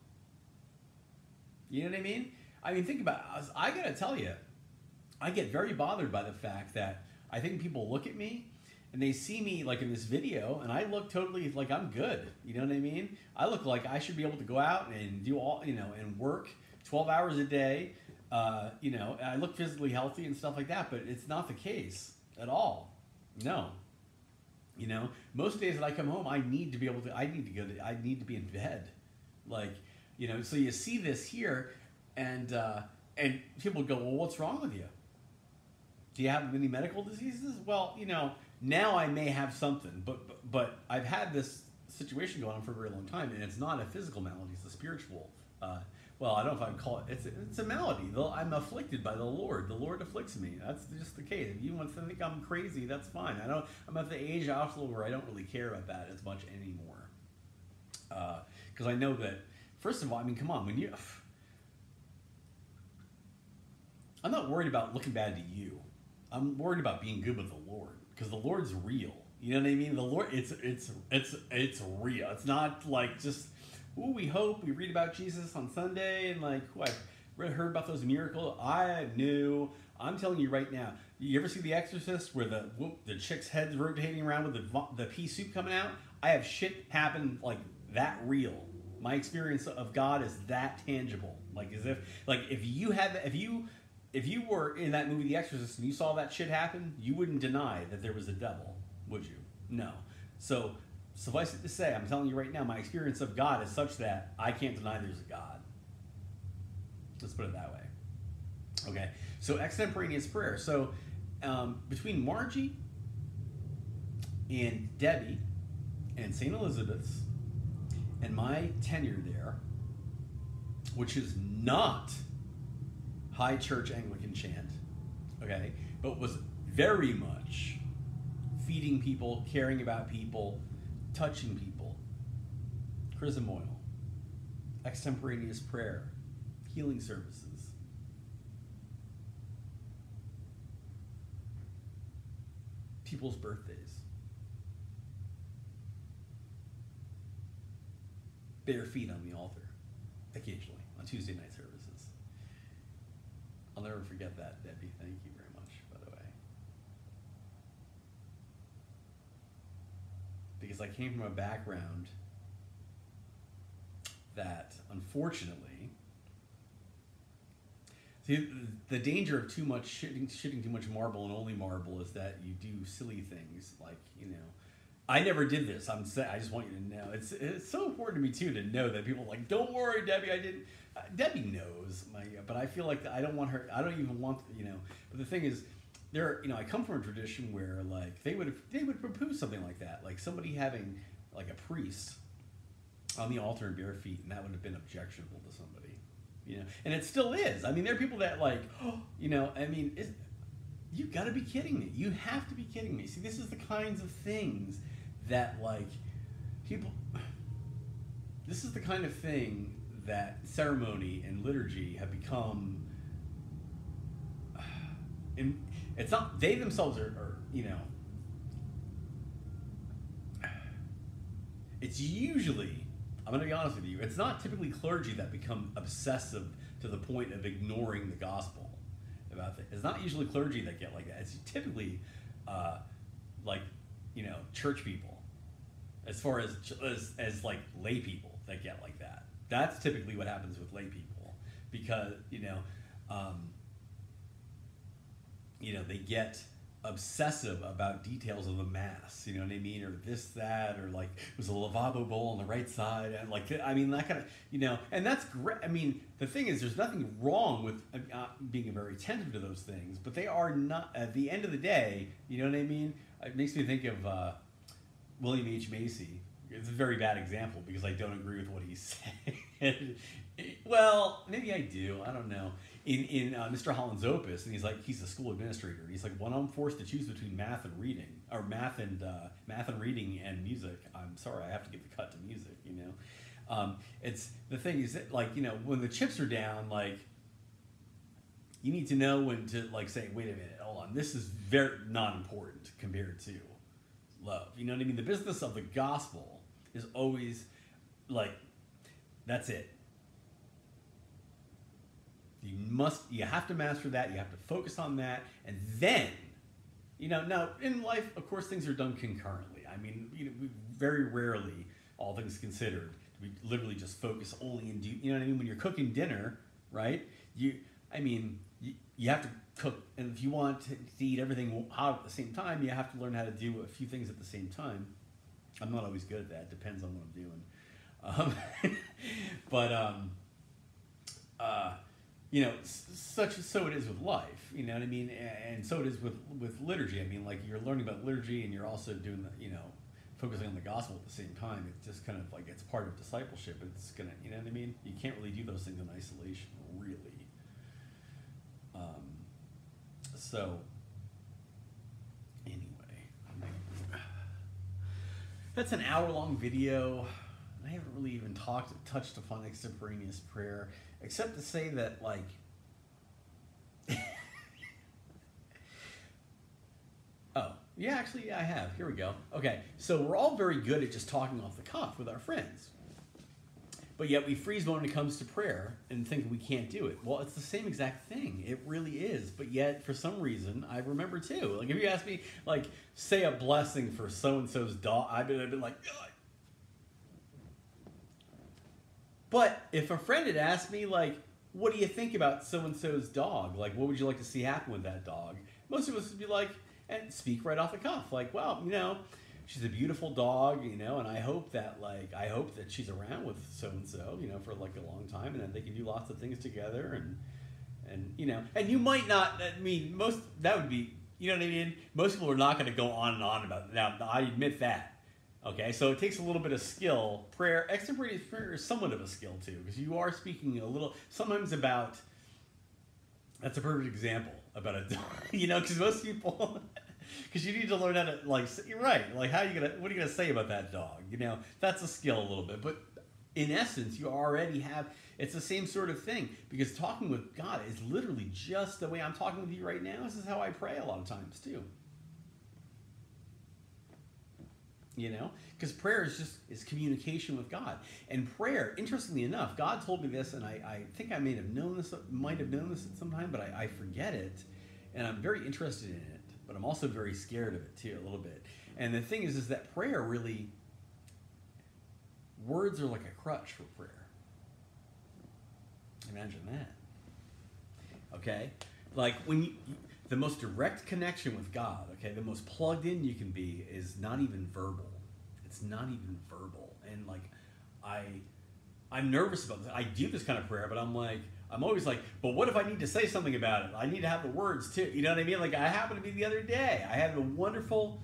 You know what I mean? I mean, think about it. I gotta tell you, I get very bothered by the fact that I think people look at me and they see me like in this video, and I look totally like I'm good. You know what I mean? I look like I should be able to go out and do all, you know, and work 12 hours a day. You know, I look physically healthy and stuff like that, but it's not the case at all. No. You know, most days that I come home, I need to be able to, I need to be in bed. Like, you know, so you see this here, and people go, well, what's wrong with you? Do you have any medical diseases? Well, you know, now I may have something, but I've had this situation going on for a very long time, and it's not a physical malady; it's a spiritual. Well, I don't know if I can call it. It's a malady. I'm afflicted by the Lord. The Lord afflicts me. That's just the case. If you want to think I'm crazy, that's fine. I'm at the age also where I don't really care about that as much anymore. Because I know that, first of all, I mean, come on, I'm not worried about looking bad to you. I'm worried about being good with the Lord, because the Lord's real. You know what I mean? The Lord, it's real. It's not like just, ooh, we hope, we read about Jesus on Sunday, and like, ooh, I've heard about those miracles. I'm telling you right now, you ever see The Exorcist where the chick's head's rotating around with the pea soup coming out? I have shit happen like that real. My experience of God is that tangible. Like, as if, like, if you were in that movie The Exorcist and you saw that shit happen, you wouldn't deny that there was a devil, would you? No. So, suffice it to say, I'm telling you right now, my experience of God is such that I can't deny there's a God. Let's put it that way. Okay, so extemporaneous prayer. So, between Margie and Debbie and St. Elizabeth's and my tenure there, which is not high church Anglican chant, okay, but was very much feeding people, caring about people, touching people, chrism oil, extemporaneous prayer, healing services. People's birthdays. Bare feet on the altar, occasionally, on Tuesday night services. I'll never forget that, Debbie. Thank you very much, by the way. Because I came from a background that, unfortunately, see, the danger of too much shitting too much marble and only marble is that you do silly things like, you know, I never did this. I just want you to know. It's so important to me too to know that people are like, don't worry, Debbie, I didn't. Debbie knows, but I feel like I don't want her. I don't even want, you know. But the thing is, you know, I come from a tradition where like they would propose something like that, like somebody having like a priest on the altar in bare feet, and that would have been objectionable to somebody, you know. And it still is. I mean, there are people that like, oh, you know. I mean, you got to be kidding me. You have to be kidding me. See, this is the kinds of things that like people. This is the kind of thing that ceremony and liturgy have become, it's not, they themselves are, you know, it's usually, I'm going to be honest with you, it's not typically clergy that become obsessive to the point of ignoring the gospel about things. It's not usually clergy that get like that. It's typically like, you know, church people, as far as like lay people that get like that. That's typically what happens with lay people, because they get obsessive about details of the mass, you know what I mean, or this, that, or like it was a lavabo bowl on the right side, and like, I mean, that kind of, you know, and that's great. I mean, the thing is, there's nothing wrong with being very attentive to those things, but they are not, at the end of the day, you know what I mean? It makes me think of William H. Macy. It's a very bad example because I don't agree with what he's saying. Well, maybe I do. I don't know. In Mr. Holland's Opus, and he's a school administrator. He's like, when I'm forced to choose between math and reading, or math and reading and music, I'm sorry, I have to give the cut to music. You know, it's the thing is that, like, you know, when the chips are down, like, you need to know when to, like, say, wait a minute, hold on, this is very not important compared to love. You know what I mean? The business of the gospel is always like, that's it. You have to master that. You have to focus on that, and then, you know, now in life, of course, things are done concurrently. I mean, you know, we very rarely, all things considered, we literally just focus only and do. You know what I mean? When you're cooking dinner, right? You have to cook, and if you want to eat everything hot at the same time, you have to learn how to do a few things at the same time. I'm not always good at that. Depends on what I'm doing. You know, so it is with life, you know what I mean? And so it is with liturgy. I mean, like, you're learning about liturgy and you're also doing the, you know, focusing on the gospel at the same time. It's just kind of like, it's part of discipleship. It's gonna, you know what I mean? You can't really do those things in isolation, really. So, anyway, that's an hour-long video. I haven't really even touched upon extemporaneous prayer, except to say that, like, oh, yeah, actually, yeah, I have. Here we go. Okay, so we're all very good at just talking off the cuff with our friends, but yet we freeze when it comes to prayer and think we can't do it. Well, it's the same exact thing. It really is, but yet, for some reason, I remember too. Like, if you ask me, like, say a blessing for so-and-so's dog, I've been like, ugh. But if a friend had asked me, like, what do you think about so-and-so's dog? Like, what would you like to see happen with that dog? Most of us would be like, and speak right off the cuff. Like, well, you know, she's a beautiful dog, you know, and I hope that she's around with so-and-so, you know, for, like, a long time, and that they can do lots of things together, and you know, and you might not, I mean, that would be, you know what I mean? Most people are not going to go on and on about it. Now, I admit that. Okay, so it takes a little bit of skill. Prayer, extemporaneous prayer is somewhat of a skill too, because you are speaking a little, sometimes about, that's a perfect example, about a dog, you know, because most people, because you need to learn how to, like, you're right, like, what are you going to say about that dog? You know, that's a skill a little bit, but in essence, you already have, it's the same sort of thing, because talking with God is literally just the way I'm talking with you right now. This is how I pray a lot of times too. You know, because prayer is communication with God. And prayer, interestingly enough, God told me this, and I think I might have known this at some time, but I forget it. And I'm very interested in it, but I'm also very scared of it too, a little bit. And the thing is that prayer really, words are like a crutch for prayer. Imagine that. Okay? Like, when the most direct connection with God, okay, the most plugged in you can be is not even verbal. It's not even verbal. And, like, I'm nervous about this. I do this kind of prayer, but I'm always like, but what if I need to say something about it? I need to have the words too. You know what I mean? Like, I happened to be the other day. I had a wonderful,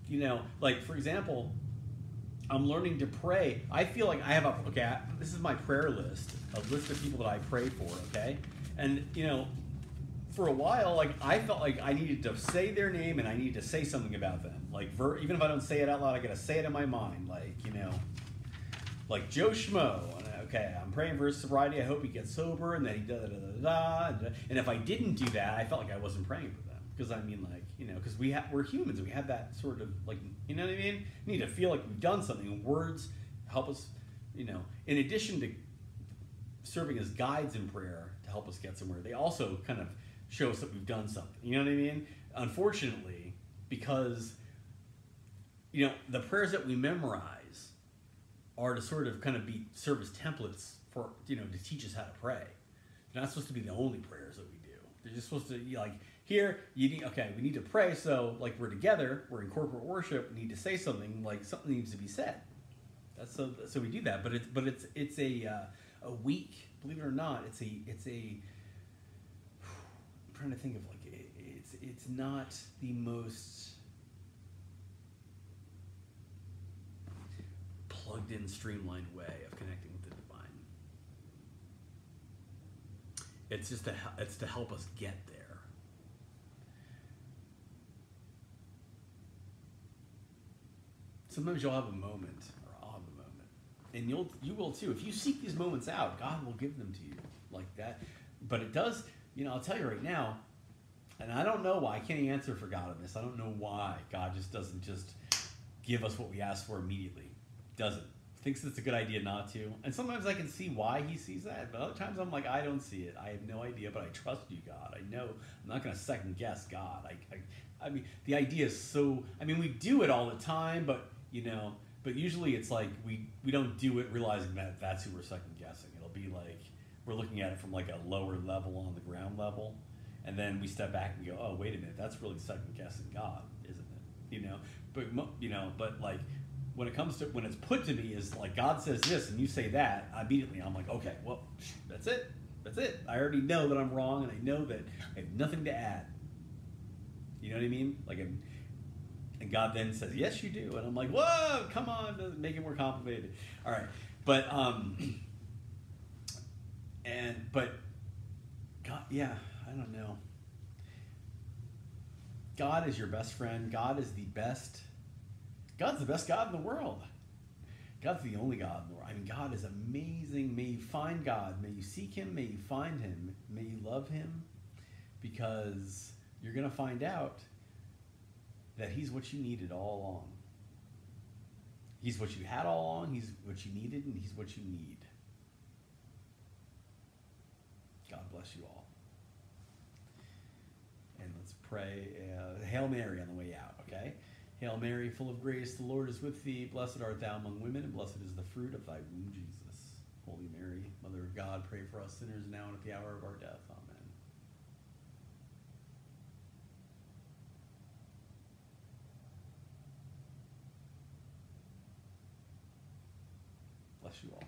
you know, like, for example, I'm learning to pray. I feel like I have this is my prayer list, a list of people that I pray for, okay? And, you know, for a while, like, I felt like I needed to say their name and I needed to say something about them. Like, even if I don't say it out loud, I gotta say it in my mind. Like, you know, like Joe Schmo, okay, I'm praying for his sobriety. I hope he gets sober, and then he da da da da da. And if I didn't do that, I felt like I wasn't praying for them, because I mean, like, you know, because we're humans, and we have that sort of, like, you know what I mean? We need to feel like we've done something. Words help us, you know. In addition to serving as guides in prayer to help us get somewhere, they also kind of show us that we've done something. You know what I mean? Unfortunately, because, you know, the prayers that we memorize are to sort of kind of serve as templates for, you know, to teach us how to pray. They're not supposed to be the only prayers that we do. They're just supposed to, you know, like, here, you need, okay, we need to pray, so, like, we're together, we're in corporate worship, we need to say something, like, something needs to be said. That's so we do that, but it's a weak, believe it or not, it's a I'm trying to think of, like, it's not the most plugged in, streamlined way of connecting with the divine. It's just it's to help us get there. Sometimes you'll have a moment, or I'll have a moment, and you will too. If you seek these moments out, God will give them to you like that. But it does, you know, I'll tell you right now, and I don't know why, I can't answer for God on this. I don't know why God just doesn't just give us what we ask for immediately. Doesn't. Thinks it's a good idea not to. And sometimes I can see why he sees that, but other times I'm like, I don't see it. I have no idea, but I trust you, God. I know I'm not going to second guess God. I mean, the idea is so, I mean, we do it all the time, but, you know, but usually it's like we don't do it realizing that that's who we're second guessing. It'll be like we're looking at it from like a lower level on the ground level, and then we step back and go, oh, wait a minute, that's really second guessing God, isn't it? You know, but like, when it's put to me is like, God says this and you say that, immediately I'm like, okay, well, that's it. I already know that I'm wrong, and I know that I have nothing to add. You know what I mean? Like, and God then says, yes, you do. And I'm like, whoa, come on, doesn't make it more complicated. All right. But, but God, yeah, I don't know. God is your best friend. God is the best. God's the best God in the world. God's the only God in the world. I mean, God is amazing. May you find God. May you seek him. May you find him. May you love him, because you're going to find out that he's what you needed all along. He's what you had all along. He's what you needed, and he's what you need. God bless you all. And let's pray Hail Mary on the way out, okay? Hail Mary, full of grace, the Lord is with thee. Blessed art thou among women, and blessed is the fruit of thy womb, Jesus. Holy Mary, Mother of God, pray for us sinners now and at the hour of our death. Amen. Bless you all.